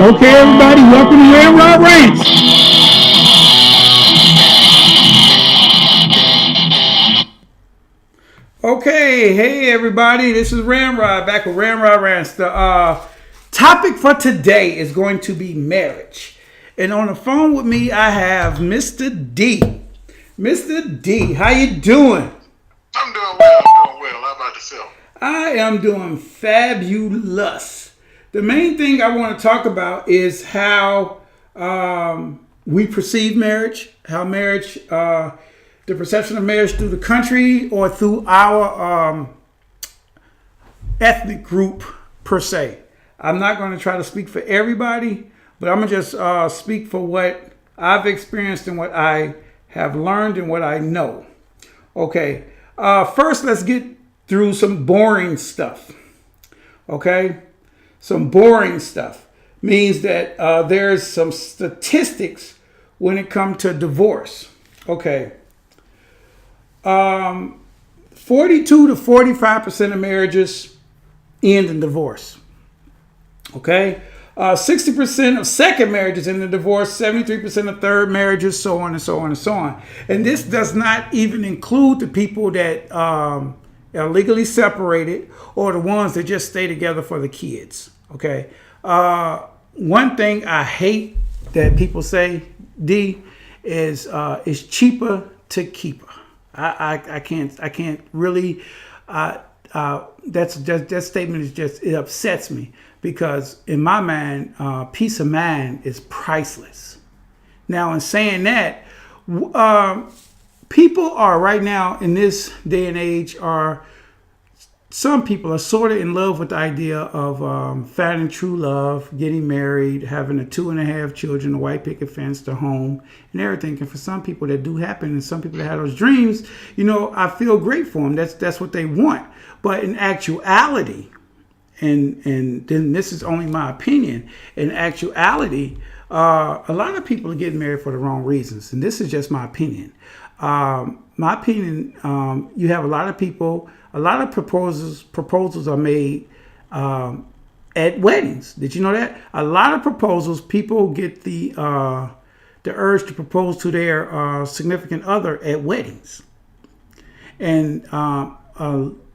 Okay, everybody, welcome to Ramrod Rants. Okay, hey everybody, this is Ramrod back with Ramrod Rants. The topic for today is going to be marriage, and on the phone with me I have Mr. D. Mr. D, how you doing? I'm doing well. I'm doing well. How about yourself? I am doing fabulous. The main thing I want to talk about is how we perceive marriage, how marriage, the perception of marriage through the country or through our ethnic group per se. I'm not going to try to speak for everybody, but I'm going to just speak for what I've experienced and what I have learned and what I know. Okay, first let's get through some boring stuff. Okay, some boring stuff means that there's some statistics when it comes to divorce. Okay, 42 to 45% of marriages end in divorce. Okay, 60% of second marriages end in divorce, 73% of third marriages, so on and so on and so on. And this does not even include the people that are legally separated or the ones that just stay together for the kids. Okay, one thing I hate that people say, D, is it's cheaper to keep her. I can't really that statement is just, it upsets me because in my mind, peace of mind is priceless. Now, in saying that, people are right now in this day and age are some people are sort of in love with the idea of finding true love, getting married, having a 2.5 children, a white picket fence, the home, and everything. And for some people that do happen, and some people that have those dreams, I feel great for them. That's what they want. But in actuality, and then this is only my opinion. In actuality, a lot of people are getting married for the wrong reasons, and this is just my opinion. My opinion, you have a lot of people. A lot of proposals are made at weddings. Did you know that? A lot of proposals, people get the urge to propose to their significant other at weddings, and a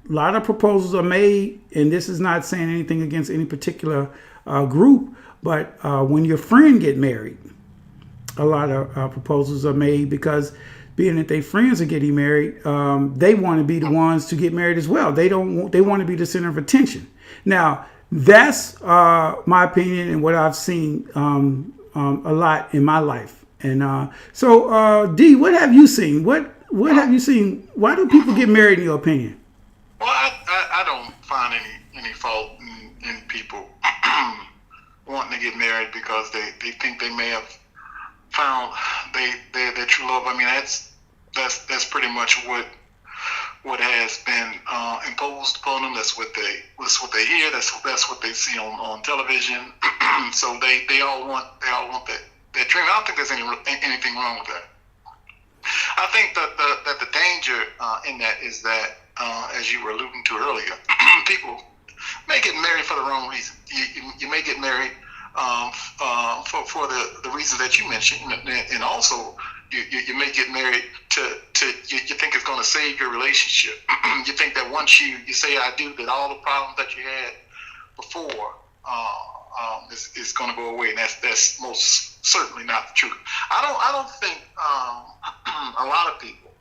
lot of proposals are made. And this is not saying anything against any particular group, but when your friend get married, a lot of proposals are made because being that their friends are getting married, they want to be the ones to get married as well. They want to be the center of attention. Now, that's my opinion and what I've seen a lot in my life. And so, D, what have you seen? What have you seen? Why do people get married in your opinion? Well, I don't find any fault in people wanting to get married because they think they may have found their true love. I mean, that's pretty much what has been imposed upon them. That's what they hear. That's what they see on television. So they all want that dream. I don't think there's anything wrong with that. I think that the danger in that is that, as you were alluding to earlier, people may get married for the wrong reason. You may get married for the reasons that you mentioned, and also you may get married to you think it's going to save your relationship. You think that once you say I do, that all the problems that you had before is going to go away, and that's most certainly not the truth. I don't think a lot of people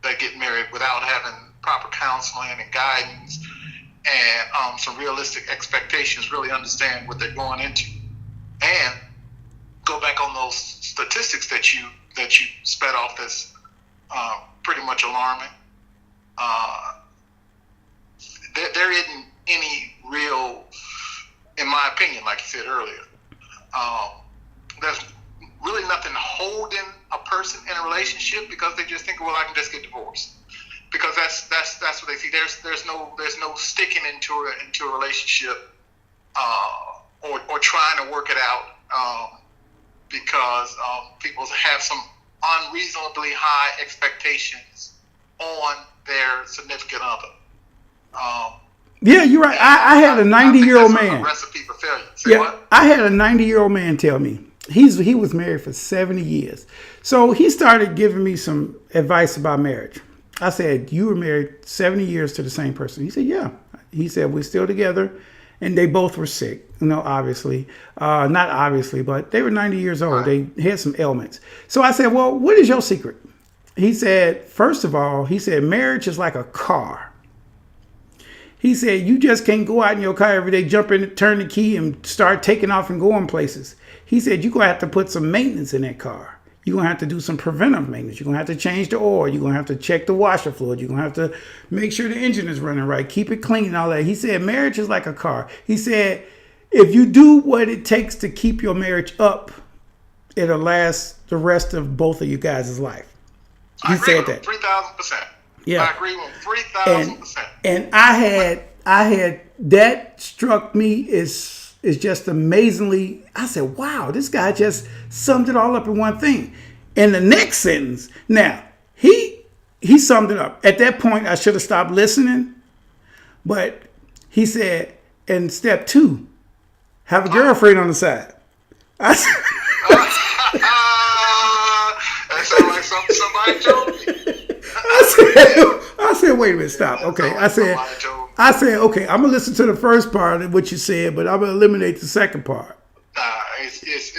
that get married without having proper counseling and guidance and some realistic expectations really understand what they're going into. And go back on those statistics that you spat off that's pretty much alarming. There isn't any real, in my opinion, like you said earlier, there's really nothing holding a person in a relationship because they just think, well, I can just get divorced. Because that's what they see. There's no sticking into a relationship or trying to work it out because people have some unreasonably high expectations on their significant other. Yeah, you're right. I had a 90-year-old that's man. A recipe for failure. Say what? I had a 90-year-old man tell me he was married for 70 years. So he started giving me some advice about marriage. I said, "You were married 70 years to the same person." He said, "Yeah." He said, "We're still together." And they both were sick, obviously. Not obviously, but they were 90 years old. Right. They had some ailments. So I said, "Well, what is your secret?" He said, "First of all, he said, marriage is like a car." He said, "You just can't go out in your car every day, jump in, turn the key, and start taking off and going places." He said, "You're going to have to put some maintenance in that car. You're going to have to do some preventive maintenance. You're going to have to change the oil. You're going to have to check the washer fluid. You're going to have to make sure the engine is running right, keep it clean and all that." He said, "Marriage is like a car." He said, "If you do what it takes to keep your marriage up, it'll last the rest of both of you guys' life." He said that. 3,000%. Yeah. I agree with 3,000%. And I had that struck me is just amazingly. I said, "Wow, this guy just summed it all up in one thing." In the next sentence, now he summed it up. At that point, I should have stopped listening, but he said, "In step 2, have a girlfriend on the side." I said, That sounds like something somebody told me. I said, "Wait a minute, stop." Okay, I said, "Okay, I'm gonna listen to the first part of what you said, but I'm gonna eliminate the second part."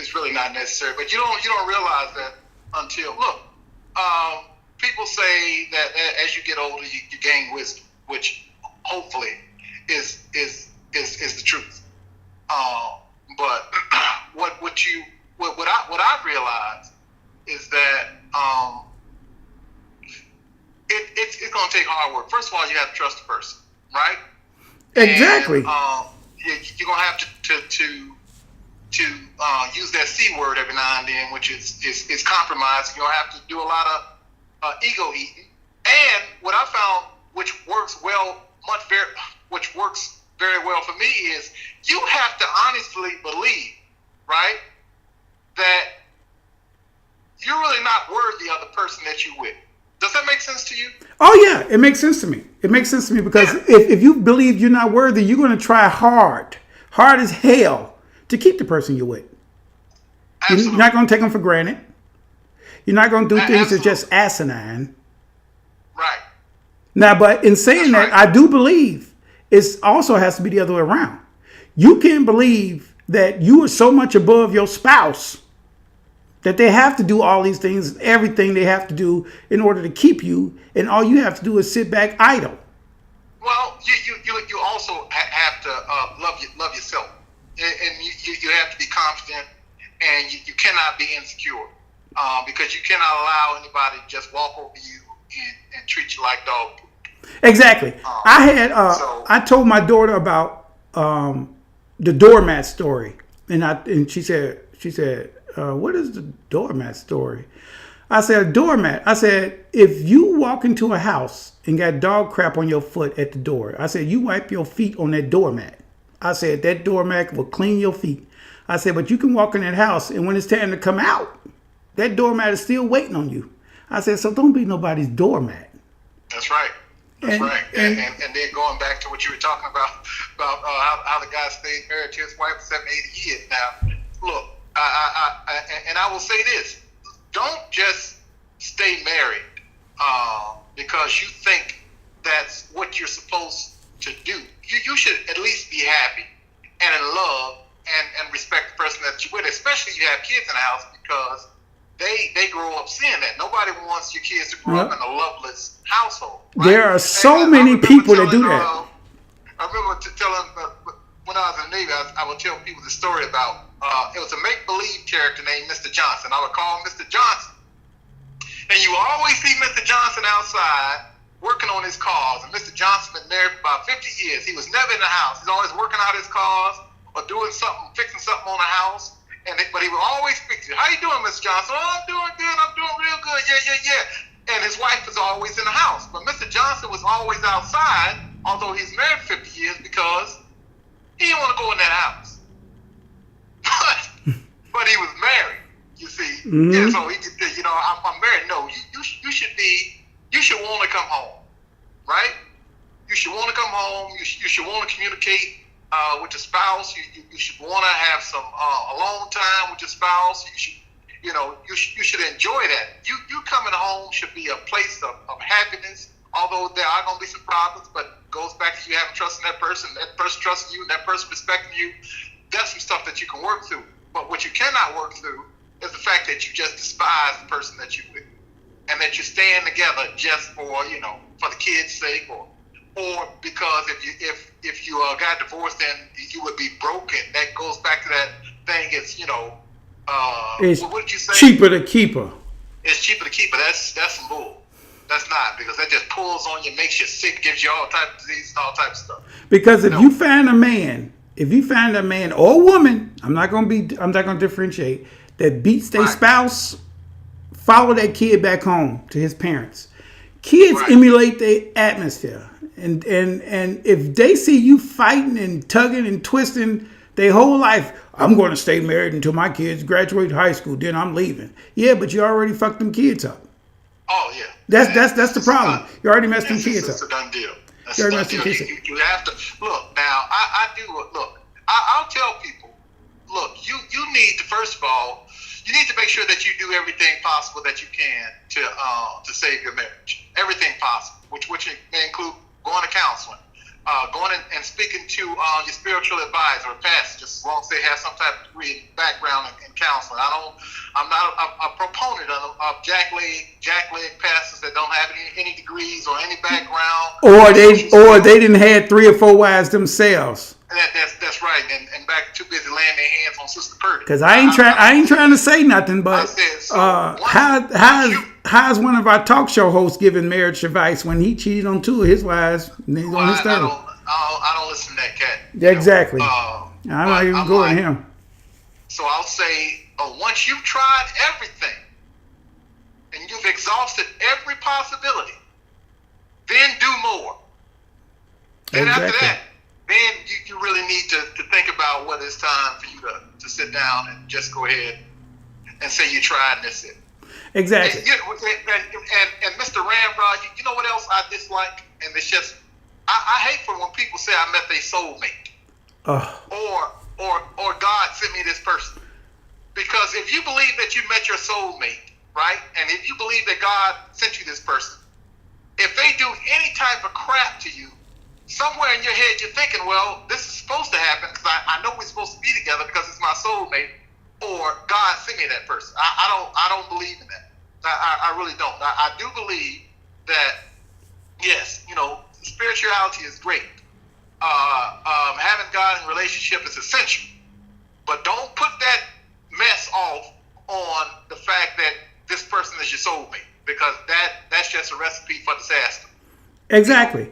It's really not necessary, but you don't realize that until look. People say that as you get older, you gain wisdom, which hopefully is the truth. But what I've realized is that it's going to take hard work. First of all, you have to trust the person, right? Exactly. And, you're going to have to use that C word every now and then, which is compromise. You're going to have to do a lot of ego eating. And what I found, which works very well for me, is you have to honestly believe, right, that you're really not worthy of the person that you're with. Does that make sense to you? Oh yeah, it makes sense to me. It makes sense to me because if you believe you're not worthy, you're going to try hard as hell to keep the person you're with. Absolutely. You're not going to take them for granted. You're not going to do things that's just asinine. Right. Now, but in saying that, I do believe it also has to be the other way around. You can't believe that you are so much above your spouse that they have to do all these things, everything they have to do in order to keep you, and all you have to do is sit back idle. Well, you also have to love yourself, and you have to be confident, and you cannot be insecure, because you cannot allow anybody to just walk over you and treat you like dog poop. Exactly. I told my daughter about the doormat story, and she said, "What is the doormat story?" I said, "A doormat." I said, "If you walk into a house and got dog crap on your foot at the door," I said, "you wipe your feet on that doormat." I said, "That doormat will clean your feet." I said, "But you can walk in that house, and when it's time to come out, that doormat is still waiting on you." I said, "So don't be nobody's doormat." That's right. That's right. And then going back to what you were talking about how the guy stayed married to his wife for 70, 80 years. Now, look, I will say this: don't just stay married because you think that's what you're supposed to do. You should at least be happy and in love and respect the person that you're with, especially if you have kids in the house, because they grow up seeing that. Nobody wants your kids to grow up in a loveless household. Right? There are so many people that do that. I remember telling when I was in the Navy, I would tell people the story about it was a make-believe character named Mr. Johnson. I would call him Mr. Johnson. And you always see Mr. Johnson outside working on his cars. And Mr. Johnson been married for about 50 years. He was never in the house. He's always working out his cars or doing something, fixing something on the house. But he would always speak to you. "How you doing, Mr. Johnson?" "Oh, I'm doing good. I'm doing real good. Yeah. And his wife was always in the house. But Mr. Johnson was always outside, although he's married 50 years, because he didn't want to go in that house. But he was married, you see. Mm-hmm. Yeah, so he could say, "I'm married." No, you should be you should want to come home, right? You should want to come home. You should want to communicate with your spouse. You should want to have some alone time with your spouse. You should enjoy that. You coming home should be a place of happiness. Although there are going to be some problems, but it goes back to you having trust in that person trusting you, and that person respecting you. That's some stuff that you can work through. But what you cannot work through is the fact that you just despise the person that you with, and that you're staying together just for for the kids' sake, or because if you got divorced, then you would be broken. That goes back to that thing. It's what did you say? cheaper to keep her. It's cheaper to keep her. That's some bull. That's not, because that just pulls on you, makes you sick, gives you all types of diseases and all types of stuff. Because if you find a man or woman, I'm not gonna differentiate, that beats their spouse, follow that kid back home to his parents. Kids emulate their atmosphere. And if they see you fighting and tugging and twisting their whole life, I'm going to stay married until my kids graduate high school, then I'm leaving. Yeah, but you already fucked them kids up. Oh yeah. That's the problem. You already messed them kids up. It's a done deal. You already messed them kids up. You have to look now. I'll tell people, look, you need to, first of all, you need to make sure that you do everything possible that you can to save your marriage. Everything possible, which may include going to counseling, going and speaking to your spiritual advisor or pastor, just as long as they have some type of degree background in counseling. I'm not a proponent of jackleg pastors that don't have any degrees or any background. Or they didn't had 3 or 4 wives themselves. That's right, and back too busy laying their hands on Sister Purdy. Because I ain't trying to say nothing, but how's one of our talk show hosts giving marriage advice when he cheated on 2 of his wives and he's on his third? I don't listen to that cat. Yeah, exactly. I'm not even going to him. So I'll say, once you've tried everything and you've exhausted every possibility, then do more. Then after that, then you really need to think about whether it's time for you to sit down and just go ahead and say you tried and that's it. Exactly. And Mr. Ramrod, you know what else I dislike? And it's just, I hate for when people say I met their soulmate. Or God sent me this person. Because if you believe that you met your soulmate, right? And if you believe that God sent you this person, if they do any type of crap to you, somewhere in your head you're thinking, well, this is supposed to happen because I know we're supposed to be together because it's my soulmate, or God sent me that person. I don't believe in that. I really don't. I do believe that, yes, spirituality is great. Having God in relationship is essential, but don't put that mess off on the fact that this person is your soulmate, because that's just a recipe for disaster. Exactly.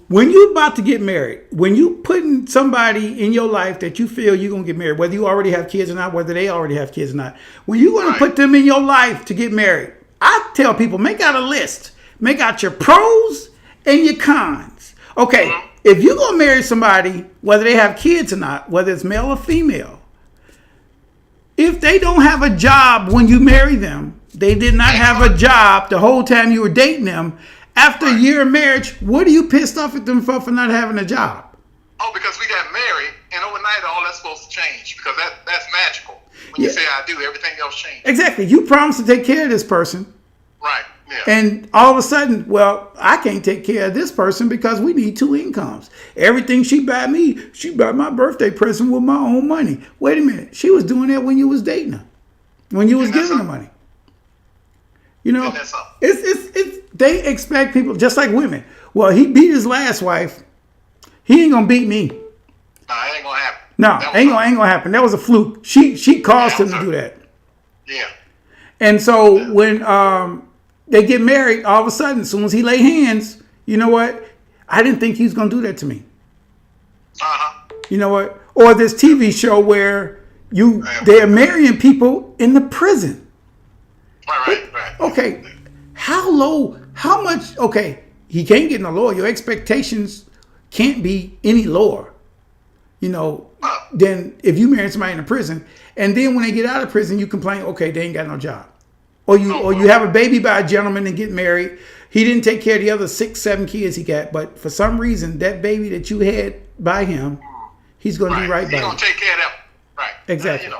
When you're about to get married, when you putting somebody in your life that you feel you're going to get married, whether you already have kids or not, whether they already have kids or not, when you're going to put them in your life to get married, I tell people, make out a list. Make out your pros and your cons. Okay, if you're going to marry somebody, whether they have kids or not, whether it's male or female, if they don't have a job when you marry them, they did not have a job the whole time you were dating them. After a year of marriage, what are you pissed off at them for not having a job? Oh, because we got married, and overnight all that's supposed to change, because that's magical. When you say I do, everything else changes. Exactly. You promised to take care of this person. Right, yeah. And all of a sudden, well, I can't take care of this person because we need 2 incomes. Everything she buy me, she buy my birthday present with my own money. Wait a minute. She was doing that when you was dating her, when you was giving her money. It's they expect people, just like women. Well, he beat his last wife. He ain't gonna beat me. No, it ain't gonna happen. No, ain't gonna happen. That was a fluke. She caused him to do that. Yeah. And so when they get married, all of a sudden, as soon as he lay hands, you know what? I didn't think he was gonna do that to me. You know what? Or this TV show where they're marrying people in the prison. Right. Okay, how much, okay, he can't get no lower. Your expectations can't be any lower, than if you marry somebody in a prison. And then when they get out of prison, you complain, okay, they ain't got no job. Or you have a baby by a gentleman and get married. he didn't take care of the other 6, 7 kids he got, but for some reason, that baby that you had by him, he's going to be right by you. He's going to take care of that. Right. Exactly.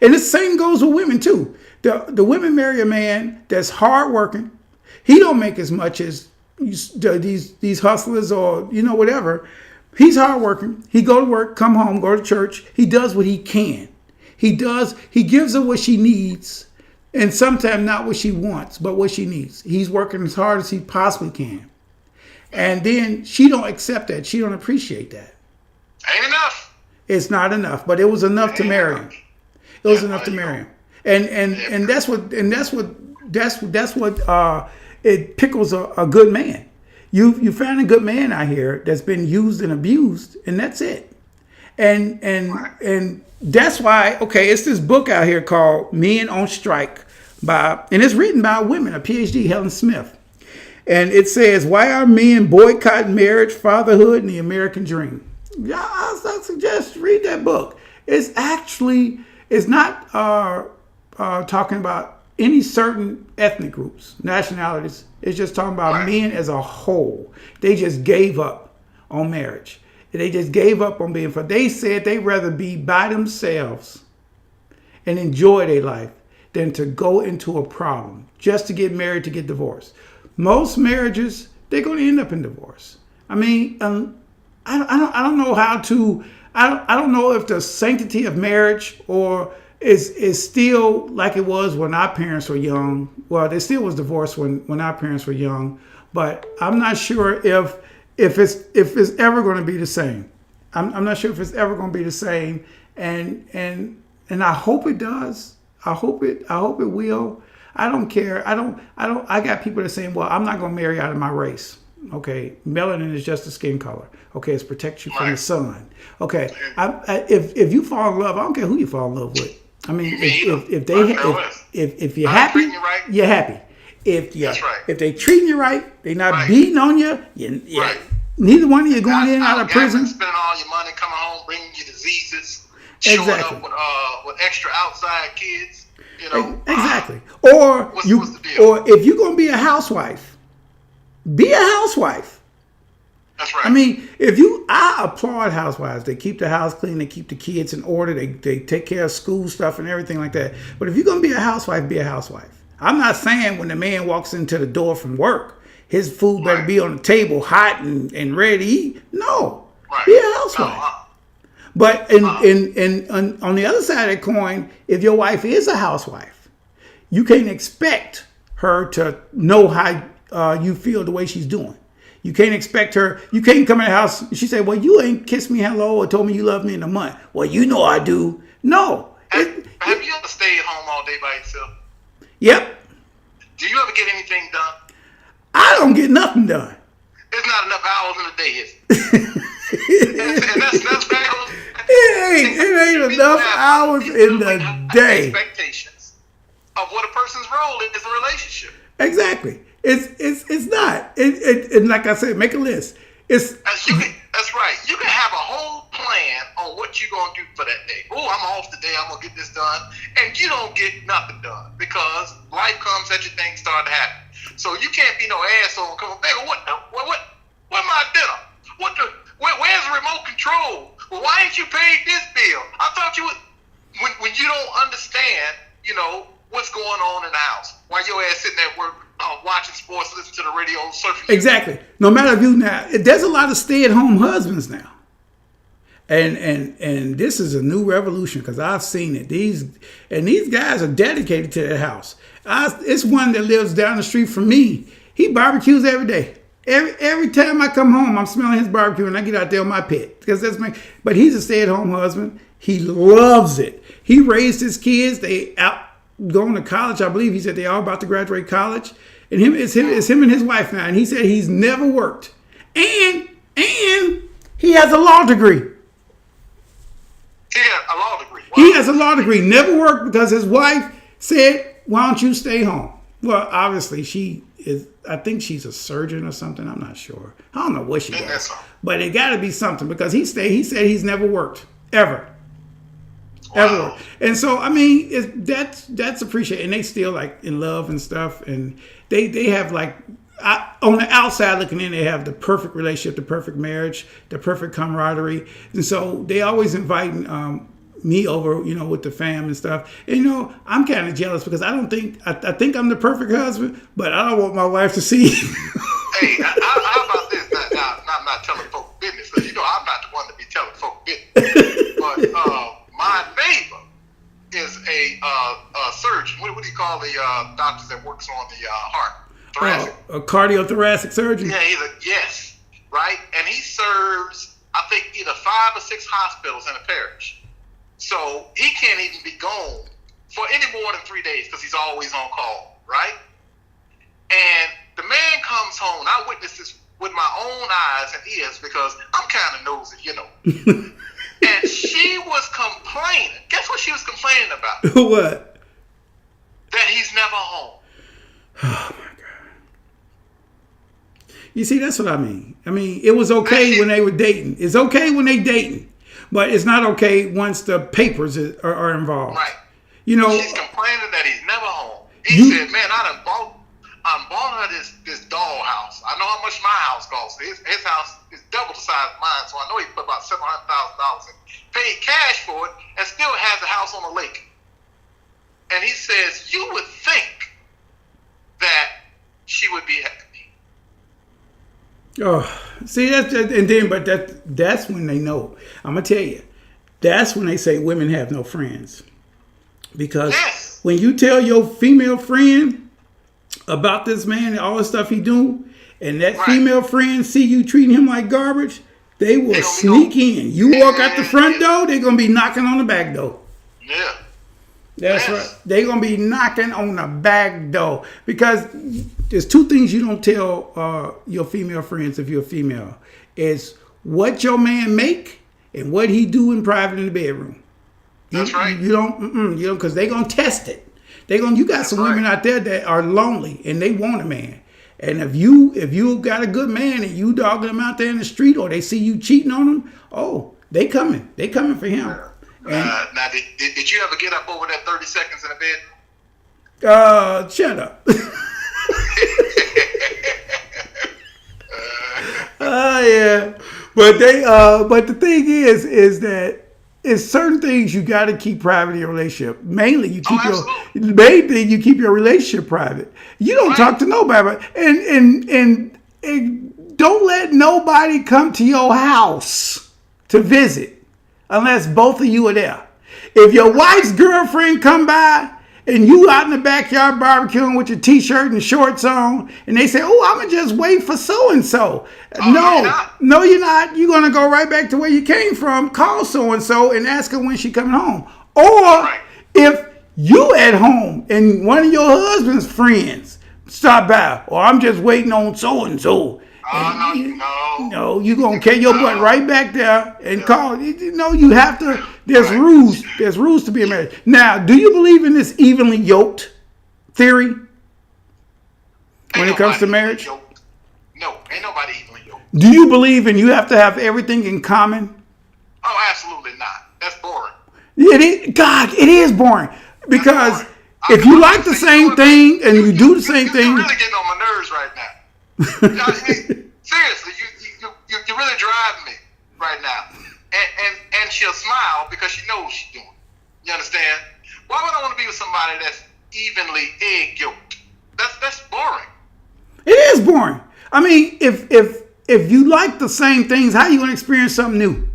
And the same goes with women too. The women marry a man that's hardworking. He don't make as much as these hustlers or whatever. He's hardworking. He go to work, come home, go to church. He does what he can. He gives her what she needs, and sometimes not what she wants, but what she needs. He's working as hard as he possibly can. And then she don't accept that. She don't appreciate that. Ain't enough. It's not enough, but it was enough to marry him. It was enough to marry him. And that's what it pickles a good man. You found a good man out here that's been used and abused, and that's it. And that's why, it's this book out here called Men on Strike and it's written by women, a PhD, Helen Smith. And it says, why are men boycotting marriage, fatherhood, and the American dream? Yeah, I suggest read that book. It's not talking about any certain ethnic groups, nationalities. It's just talking about men as a whole. They just gave up on marriage. They just gave up on being. They said they'd rather be by themselves and enjoy their life than to go into a problem just to get married, to get divorced. Most marriages, they're going to end up in divorce. I mean, I don't know how to. I don't know if the sanctity of marriage is still like it was when our parents were young. Well, there still was divorce when our parents were young, but I'm not sure if it's ever going to be the same. I'm not sure if it's ever going to be the same, and I hope it does. I hope it will. I don't care. I got people that are saying, well, I'm not going to marry out of my race. Okay, melanin is just a skin color. Okay, it protects you from the sun. Okay, if you fall in love, I don't care who you fall in love with. I mean, if you're happy, you're happy. If they treating you right, they not beating on you. Neither one of you going in and out of prison. Spending all your money, coming home, bringing you diseases, showing up with extra outside kids. Exactly. Or if you're gonna be a housewife, be a housewife. That's right. I mean, I applaud housewives. They keep the house clean. They keep the kids in order. They take care of school stuff and everything like that. But if you're going to be a housewife, be a housewife. I'm not saying when the man walks into the door from work, his food better be on the table, hot and ready to eat. No. Be a housewife. But on the other side of that coin, if your wife is a housewife, you can't expect her to know how you feel the way she's doing. You can't expect her. You can't come in the house. She said, well, you ain't kissed me hello or told me you love me in a month. Well, I do. No. Have you ever stayed home all day by yourself? Yep. Do you ever get anything done? I don't get nothing done. There's not enough hours in the day, is it? And that's It ain't enough hours in the day. Expectations of what a person's role is in a relationship. Exactly. It's not. And like I said, make a list. That's right. You can have a whole plan on what you're going to do for that day. Oh, I'm off today. I'm going to get this done. And you don't get nothing done because life comes at you, things start to happen. So you can't be no asshole and come up, what my dinner? Where's the remote control? Well, why ain't you paid this bill? I thought you would. When you don't understand, what's going on in the house while your ass sitting at work, watching sports, listening to the radio, surfing. Exactly. No matter if you now, there's a lot of stay-at-home husbands now, and this is a new revolution because I've seen it. These guys are dedicated to their house. It's one that lives down the street from me. He barbecues every day. Every time I come home, I'm smelling his barbecue, and I get out there on my pit because But he's a stay-at-home husband. He loves it. He raised his kids. They out going to college. I believe he said they all about to graduate college. And it's him and his wife now. And he said he's never worked. And he has a law degree. He has a law degree. Wow. He has a law degree. Never worked because his wife said, why don't you stay home? Well, obviously I think she's a surgeon or something. I'm not sure. I don't know what she does. But it got to be something because he said he's never worked. Ever. Wow. Ever. And so, I mean, that's appreciated. And they still like in love and stuff. And they have like, on the outside looking in, they have the perfect relationship, the perfect marriage, the perfect camaraderie. And so they always inviting me over, with the fam and stuff. And, I'm kind of jealous because I think I'm the perfect husband, but I don't want my wife to see. Hey, how about this? Now, I'm not telling folks business, because I'm not the one to be telling folks business. But my neighbor is a surgeon. What do you call the doctors that works on the heart? Thoracic. A cardiothoracic surgeon? Yeah, yes, right? And he serves, I think, either 5 or 6 hospitals in a parish. So he can't even be gone for any more than 3 days because he's always on call, right? And the man comes home. I witnessed this with my own eyes and ears because I'm kind of nosy, And she was complaining. Guess what she was complaining about? What? That he's never home. Oh, my God. You see, that's what I mean. It was okay when they were dating. It's okay when they dating. But it's not okay once the papers are involved. Right. She's complaining that he's never home. He said, man, I bought her this dollhouse. I know how much my house costs. His house is double the size of mine, so I know he put about $700,000 and paid cash for it and still has a house on the lake. And he says, you would think that she would be happy. Oh, see, that's when they know. I'm gonna tell you, that's when they say women have no friends, because when you tell your female friend about this man and all the stuff he do, and that female friend see you treating him like garbage, they will sneak in. You walk out the front door, they're gonna be knocking on the back door. Yeah. That's right. They're going to be knocking on the back door, because there's 2 things you don't tell your female friends if you're a female. Is what your man make and what he do in private in the bedroom. That's right. You don't, because they're going to test it. You got some women out there that are lonely and they want a man. And if you got a good man and you dogging them out there in the street, or they see you cheating on them, they coming. They coming for him. Now, did you ever get up over that 30 seconds in the bed? Shut up. Yeah. But the thing is that it's certain things you got to keep private in your relationship. Mainly, you keep you keep your relationship private. You don't talk to nobody, and don't let nobody come to your house to visit unless both of you are there. If your wife's girlfriend come by and you out in the backyard barbecuing with your t-shirt and shorts on, and they say, "Oh, I'm gonna just wait for so and so." No, you're not. You're gonna go right back to where you came from. Call so and so and ask her when she coming home. Or if you at home and one of your husband's friends stop by, or I'm just waiting on so and so. No, you're going to carry your butt right back there and call. You have to. There's rules. There's rules to be a marriage. Now, do you believe in this evenly yoked theory when it comes to marriage? No, ain't nobody evenly yoked. Do you believe in you have to have everything in common? Oh, absolutely not. That's boring. It is boring. Because if you like the same thing and you do the same thing. You're really getting on my nerves right now. Seriously, you really drive me right now, and she'll smile because she knows what she's doing. You understand? Why would I want to be with somebody that's evenly egg yolked? That's boring. It is boring. If you like the same things, how are you going to experience something new?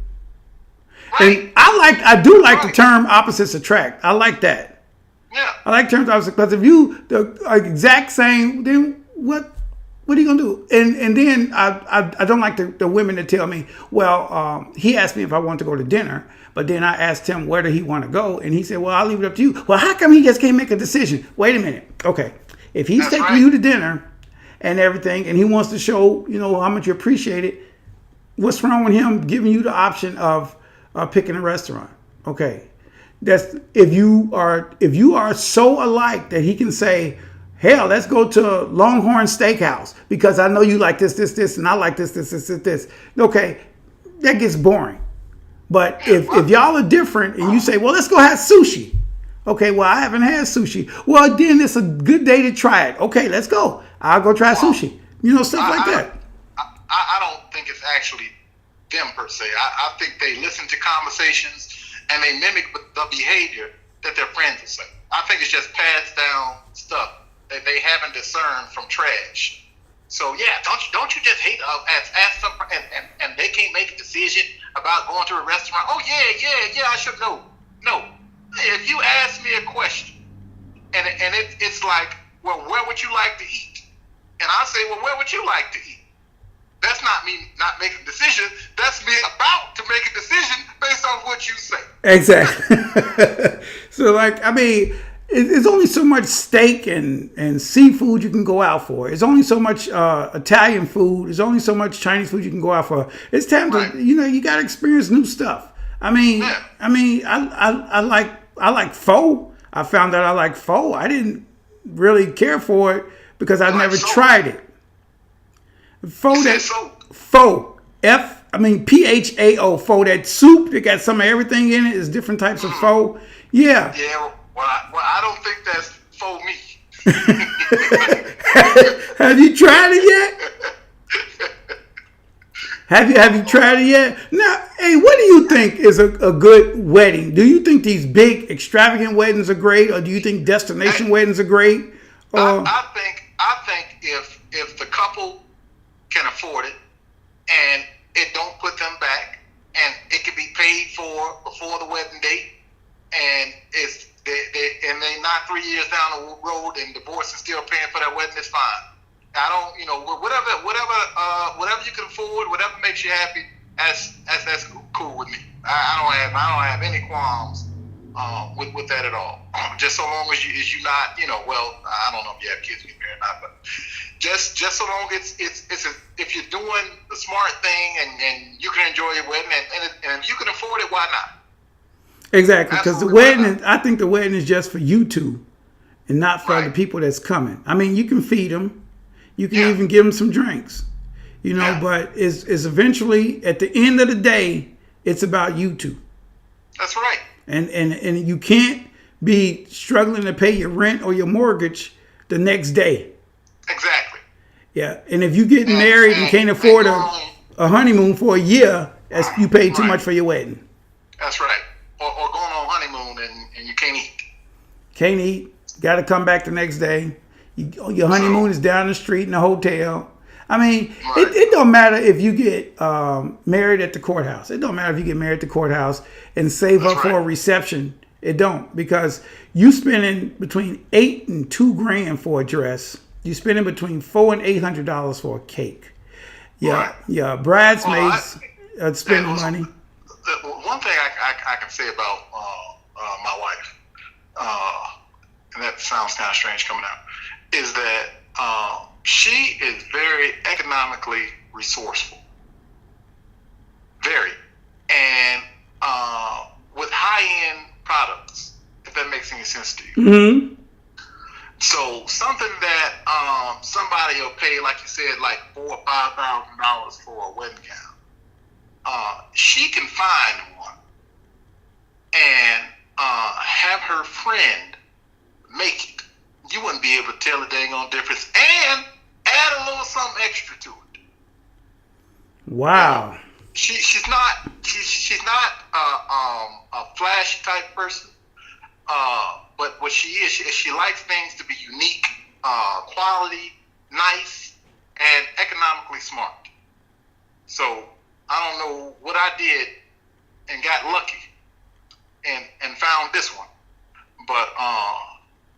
Right. And I do like the term opposites attract. I like that. Yeah. I like terms opposites, because if you the exact same, then what are you gonna do? And then I don't like the women that tell me, well, he asked me if I wanted to go to dinner, but then I asked him where did he want to go, and he said, well, I'll leave it up to you. Well, how come he just can't make a decision? Wait a minute. Okay, if he's taking you to dinner and everything, and he wants to show how much you appreciate it, what's wrong with him giving you the option of picking a restaurant? Okay, that's if you are so alike that he can say, hell, let's go to Longhorn Steakhouse because I know you like this, and I like this. Okay, that gets boring. But if y'all are different and you say, well, let's go have sushi. Okay, well, I haven't had sushi. Well, then it's a good day to try it. Okay, let's go. I'll go try sushi. Stuff like that. I don't think it's actually them per se. I think they listen to conversations and they mimic the behavior that their friends will say. I think it's just passed down stuff that they haven't discerned from trash. So yeah, don't you just hate ask some and they can't make a decision about going to a restaurant? Oh yeah, I should go. No, if you ask me a question and it's like, well, where would you like to eat? And I say, well, where would you like to eat? That's not me not making a decision. That's me about to make a decision based on what you say. Exactly. So, it's only so much steak and seafood you can go out for. It's only so much Italian food. There's only so much Chinese food you can go out for. It's time to, you got to experience new stuff. I like pho. I found out I like pho. I didn't really care for it because I never tried it. Phao, PHAO, pho, that soup that got some of everything in it is different types of pho. Yeah. Yeah, well, I don't think that's pho me. Have you tried it yet? Have you tried it yet? Now, hey, what do you think is a good wedding? Do you think these big extravagant weddings are great, or do you think destination weddings are great? I think if the couple can afford it and it don't put them back and it can be paid for before the wedding date and they're not 3 years down the road and divorce is still paying for that wedding, it's fine. I don't, whatever you can afford, whatever makes you happy, that's cool with me. I don't have any qualms with that at all. Just so long as you not, well, I don't know if you have kids get married or not, but just so long if you're doing the smart thing and you can enjoy your wedding and if you can afford it, why not? Exactly, because the wedding, I think the wedding is just for you two, and not for the people that's coming. I mean, you can feed them, you can even give them some drinks, but it's eventually at the end of the day, it's about you two. That's right. And you can't be struggling to pay your rent or your mortgage the next day. Exactly. Yeah, and if you get married and can't afford a honeymoon for a year, you paid too much for your wedding. That's right. Or going on honeymoon and you can't eat. Can't eat. Got to come back the next day. Your honeymoon is down the street in a hotel. I mean, it don't matter if you get married at the courthouse. It don't matter if you get married at the courthouse and save up for a reception. It don't, because you spending between $8 and $2 grand for a dress. You spending between $400 and $800 for a cake. Yeah, bridesmaids spending money. One thing I can say about my wife, and that sounds kind of strange coming out, is that she is very economically resourceful. Very. And with high-end products, if that makes any sense to you. Mm-hmm. So something that somebody will pay, like you said, like $4,000 or $5,000 for a wedding gown, she can find one and have her friend make it. You wouldn't be able to tell the dang on difference, and add a little something extra to it. Wow. She's not a flashy type person, but what she is, she likes things to be unique, quality, nice, and economically smart. So I don't know what I did and got lucky and found this one, but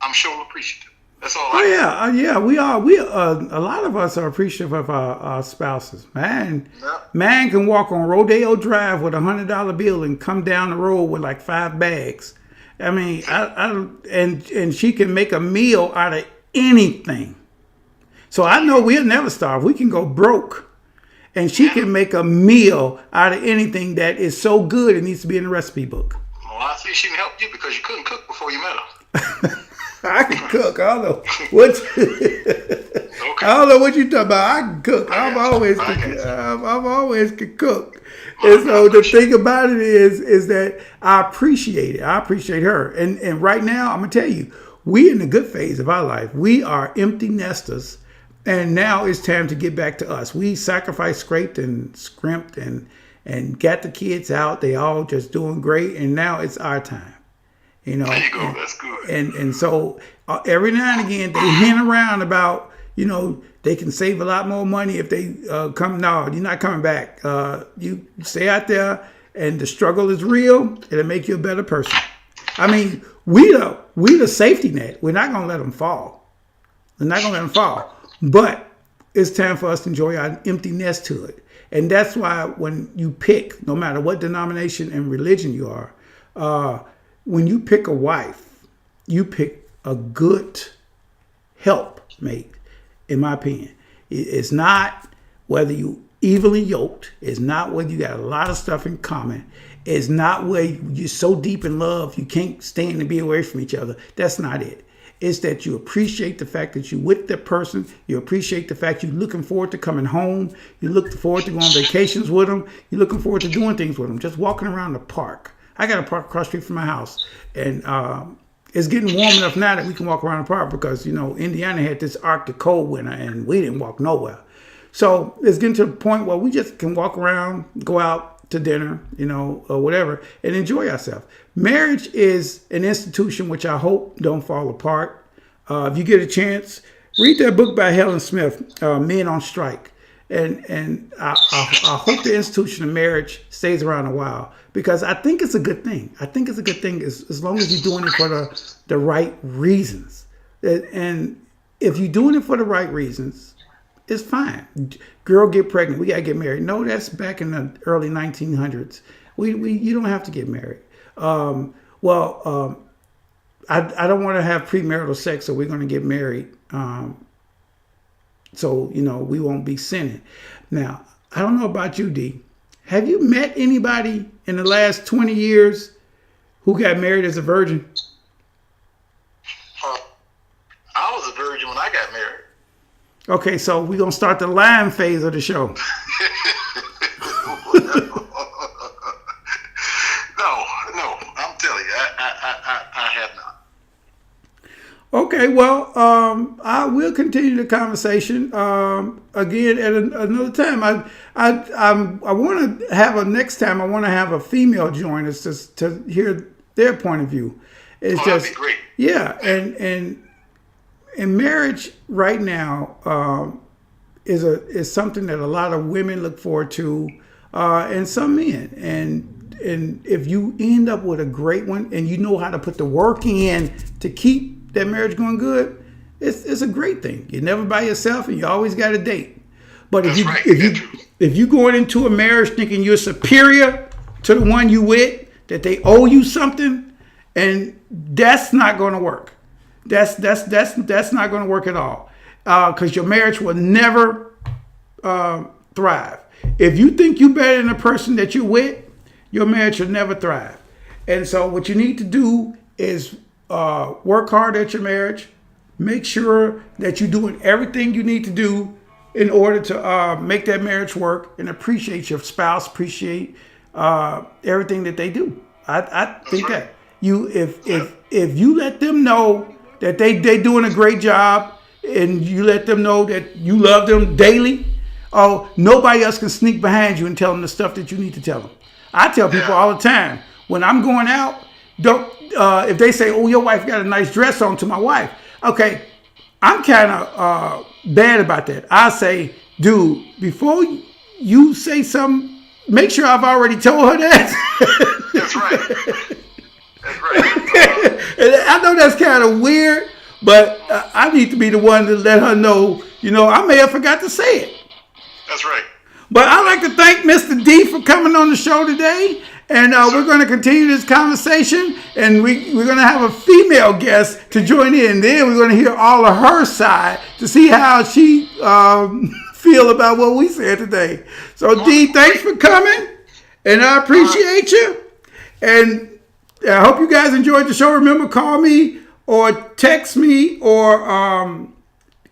I'm sure appreciative. That's all. Yeah, we are. A lot of us are appreciative of our spouses. Man can walk on Rodeo Drive with $100 bill and come down the road with like 5 bags. I mean, and she can make a meal out of anything. So I know we'll never starve. We can go broke, and she can make a meal out of anything that is so good it needs to be in the recipe book. Well, I see she can help you because you couldn't cook before you met her. I can cook. I don't know what. I don't know what you talking about. I can cook. I've always can cook. And so the thing about it is that I appreciate it. I appreciate her. And right now, I'm gonna tell you, we in the good phase of our life. We are empty nesters, And now it's time to get back to us. We sacrificed, scraped, and scrimped, and got the kids out. They all just doing great, and now it's our time. You know, There you go. That's good. and so every now and again they hint around about, you know, they can save a lot more money if they come. No, you're not coming back. You stay out there, and the struggle is real. It'll make you a better person. I mean, we the safety net. We're not gonna let them fall. We're not gonna let them fall. But it's time for us to enjoy our empty nest hood. And that's why when you pick, no matter what denomination and religion you are, when you pick a wife, you pick a good helpmate, in my opinion. It's not whether you evenly yoked. It's not whether you got a lot of stuff in common. It's not where you're so deep in love you can't stand to be away from each other. That's not it. It's that you appreciate the fact that you're with that person. You appreciate the fact you're looking forward to coming home. You look forward to going on vacations with them. You're looking forward to doing things with them. Just walking around the park. I got a park across the street from my house. And it's getting warm enough now that we can walk around the park because, you know, Indiana had this Arctic cold winter and we didn't walk nowhere. So it's getting to the point where we just can walk around, go out to dinner, you know, or whatever, and enjoy ourselves. Marriage is an institution which I hope don't fall apart. If you get a chance, read that book by Helen Smith, Men on Strike. And I hope the institution of marriage stays around a while because I think it's a good thing. I think it's a good thing as long as you're doing it for the right reasons. And if you're doing it for the right reasons, it's fine. Girl, get pregnant. We gotta get married. No, that's back in the early 1900s. You don't have to get married. I don't want to have premarital sex, so we're gonna get married. So you know we won't be sinning. Now, I don't know about you, D. Have you met anybody in the last 20 years who got married as a virgin? I was a virgin when I got married. Okay, so we're going to start the lying phase of the show. No, I'm telling you, I have not. Okay, well, I will continue the conversation again at another time. I want to have next time. I want to have a female join us to hear their point of view. It's that'd be great. Yeah, and marriage right now is something that a lot of women look forward to, and some men. And if you end up with a great one, and you know how to put the work in to keep that marriage going good, it's a great thing. You're never by yourself, and you always got a date. But if you going into a marriage thinking you're superior to the one you with, that they owe you something, and that's not going to work. That's not going to work at all, because your marriage will never thrive. If you think you're better than the person that you're with, your marriage will never thrive. And so what you need to do is work hard at your marriage. Make sure that you're doing everything you need to do in order to make that marriage work, and appreciate your spouse, appreciate everything that they do. I think that if you let them know that they doing a great job, and you let them know that you love them daily, oh, nobody else can sneak behind you and tell them the stuff that you need to tell them. I tell people all the time, when I'm going out, don't if they say, oh, your wife got a nice dress on, to my wife, okay, I'm kind of bad about that. I say, dude, before you say something, make sure I've already told her that. That's right. That's right. I know that's kind of weird, but I need to be the one to let her know, you know, I may have forgot to say it. That's right. But I'd like to thank Mr. D for coming on the show today. And we're going to continue this conversation. And we're going to have a female guest to join in. Then we're going to hear all of her side to see how she feel about what we said today. So, D, thanks for coming. And I appreciate you. And I hope you guys enjoyed the show. Remember, call me or text me or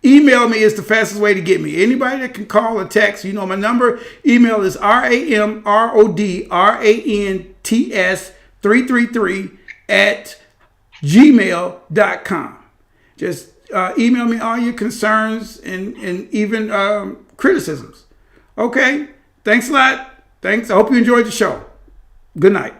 email me is the fastest way to get me. Anybody that can call or text, you know my number. Email is ramrodrantS333 @gmail.com. Just email me all your concerns and even criticisms. Okay. Thanks a lot. Thanks. I hope you enjoyed the show. Good night.